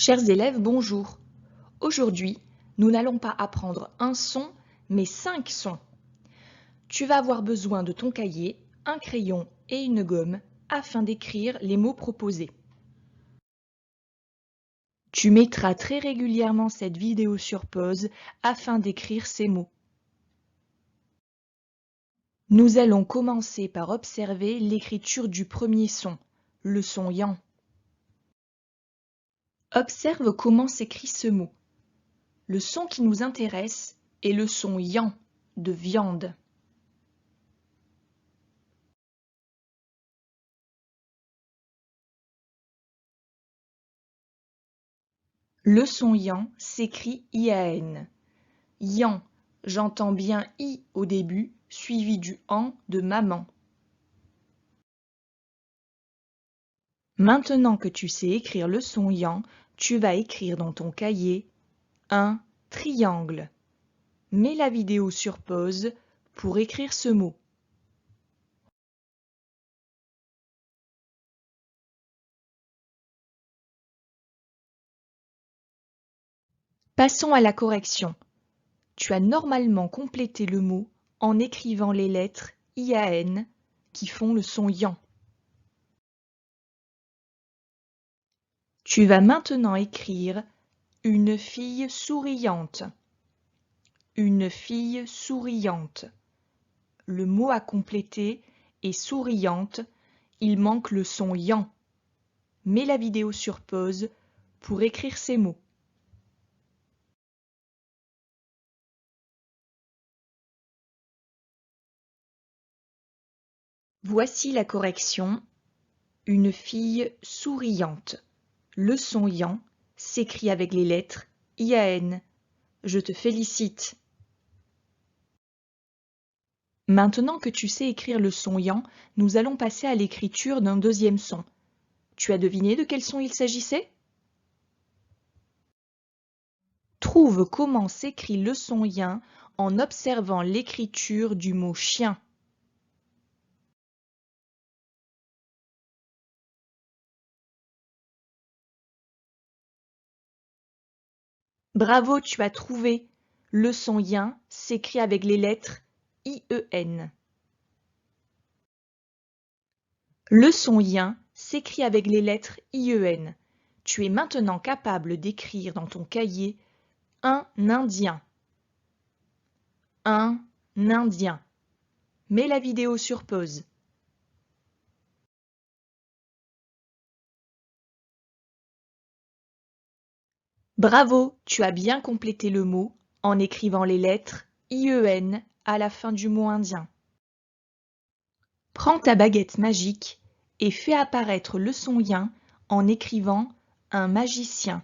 Chers élèves, bonjour. Aujourd'hui, nous n'allons pas apprendre un son, mais 5 sons. Tu vas avoir besoin de ton cahier, un crayon et une gomme afin d'écrire les mots proposés. Tu mettras très régulièrement cette vidéo sur pause afin d'écrire ces mots. Nous allons commencer par observer l'écriture du premier son, le son yan. Observe comment s'écrit ce mot. Le son qui nous intéresse est le son yan de viande. Le son yan s'écrit IAN. Yan, j'entends bien I au début, suivi du an de maman. Maintenant que tu sais écrire le son yan, tu vas écrire dans ton cahier un triangle. Mets la vidéo sur pause pour écrire ce mot. Passons à la correction. Tu as normalement complété le mot en écrivant les lettres IAN qui font le son yan. Tu vas maintenant écrire une fille souriante. Une fille souriante. Le mot à compléter est souriante, il manque le son yan. Mets la vidéo sur pause pour écrire ces mots. Voici la correction. Une fille souriante. Le son yan s'écrit avec les lettres IAN. Je te félicite. Maintenant que tu sais écrire le son yan, nous allons passer à l'écriture d'un deuxième son. Tu as deviné de quel son il s'agissait? Trouve comment s'écrit le son yan en observant l'écriture du mot chien. Bravo, tu as trouvé. Le son yan s'écrit avec les lettres IEN. Le son yan s'écrit avec les lettres IEN. Tu es maintenant capable d'écrire dans ton cahier un Indien. Un Indien. Mets la vidéo sur pause. Bravo, tu as bien complété le mot en écrivant les lettres IEN à la fin du mot indien. Prends ta baguette magique et fais apparaître le son yan en écrivant un magicien.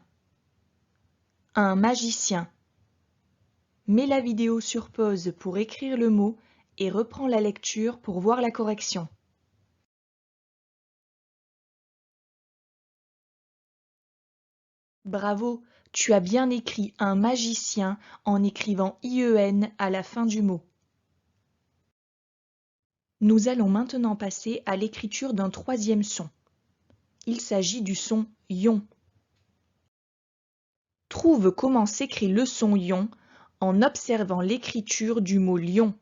Un magicien. Mets la vidéo sur pause pour écrire le mot et reprends la lecture pour voir la correction. Bravo, tu as bien écrit un magicien en écrivant IEN à la fin du mot. Nous allons maintenant passer à l'écriture d'un troisième son. Il s'agit du son yon. Trouve comment s'écrit le son yon en observant l'écriture du mot lion.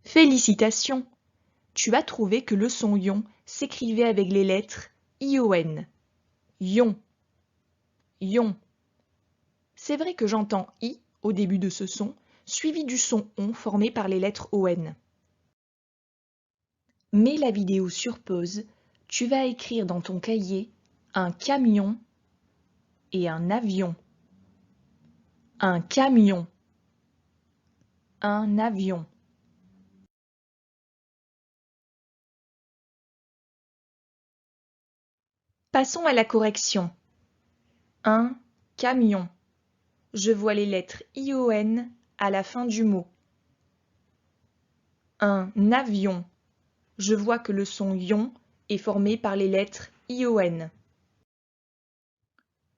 Félicitations! Tu as trouvé que le son yon s'écrivait avec les lettres ION. Yon. Yon. C'est vrai que j'entends I au début de ce son, suivi du son on formé par les lettres ON. Mets la vidéo sur pause, tu vas écrire dans ton cahier un camion et un avion. Un camion. Un avion. Passons à la correction. Un camion. Je vois les lettres ION à la fin du mot. Un avion. Je vois que le son yon est formé par les lettres ION.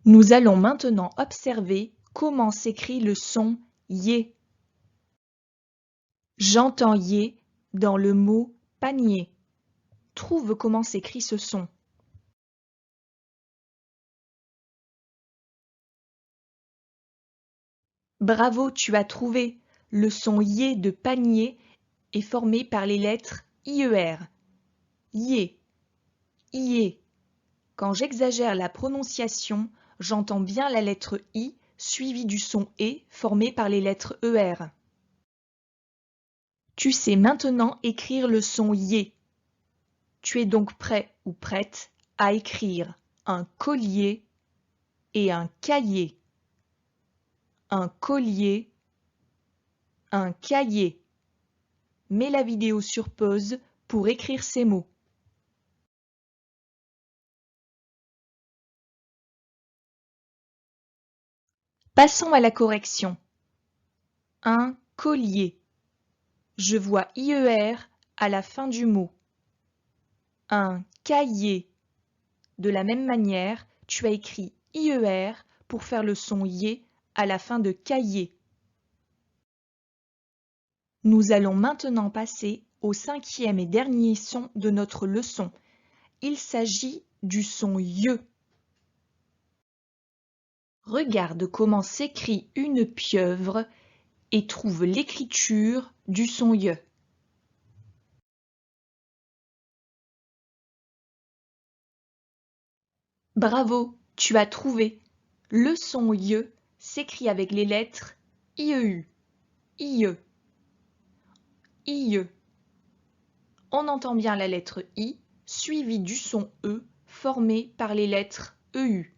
Nous allons maintenant observer comment s'écrit le son yé. J'entends yé dans le mot panier. trouve comment s'écrit ce son. Bravo, tu as trouvé. Le son yé de panier est formé par les lettres IER. Yé, ié. Quand j'exagère la prononciation, j'entends bien la lettre I suivie du son E formé par les lettres ER. Tu sais maintenant écrire le son yé. Tu es donc prêt ou prête à écrire un collier et un cahier. Un collier, un cahier. Mets la vidéo sur pause pour écrire ces mots. Passons à la correction. Un collier. Je vois IER à la fin du mot. Un cahier. De la même manière, tu as écrit IER pour faire le son yé à la fin de cahier. Nous allons maintenant passer au cinquième et dernier son de notre leçon. Il s'agit du son ye. Regarde comment s'écrit une pieuvre et trouve l'écriture du son ye. Bravo, tu as trouvé. Le son ye s'écrit avec les lettres IEU. IE. IE. On entend bien la lettre I suivie du son E formé par les lettres EU.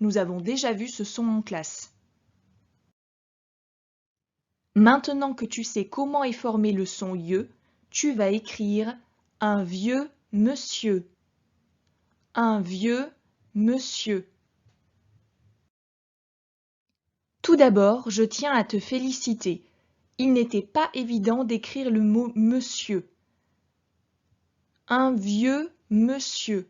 Nous avons déjà vu ce son en classe. Maintenant que tu sais comment est formé le son ye, tu vas écrire un vieux monsieur. Un vieux monsieur. Tout d'abord, je tiens à te féliciter. Il n'était pas évident d'écrire le mot monsieur. Un vieux monsieur.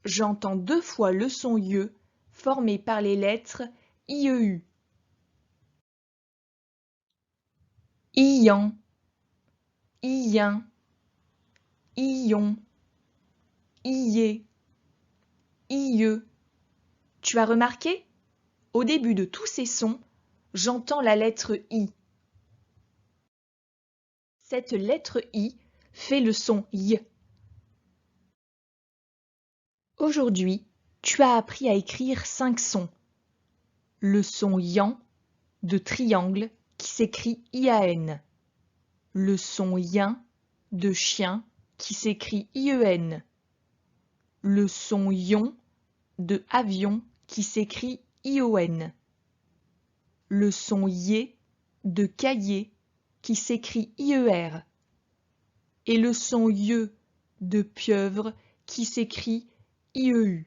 J'entends deux fois le son ye formé par les lettres IEU. Ian, Iyen, Ion, Ié, IE. Tu as remarqué? Au début de tous ces sons, j'entends la lettre I. Cette lettre I fait le son Y. Aujourd'hui, tu as appris à écrire 5 sons. Le son yan de triangle qui s'écrit IAN. Le son yin de chien qui s'écrit IEN. Le son yon de avion qui s'écrit ION. Le son yé de cahier qui s'écrit IER. Et le son ye de pieuvre qui s'écrit IEU.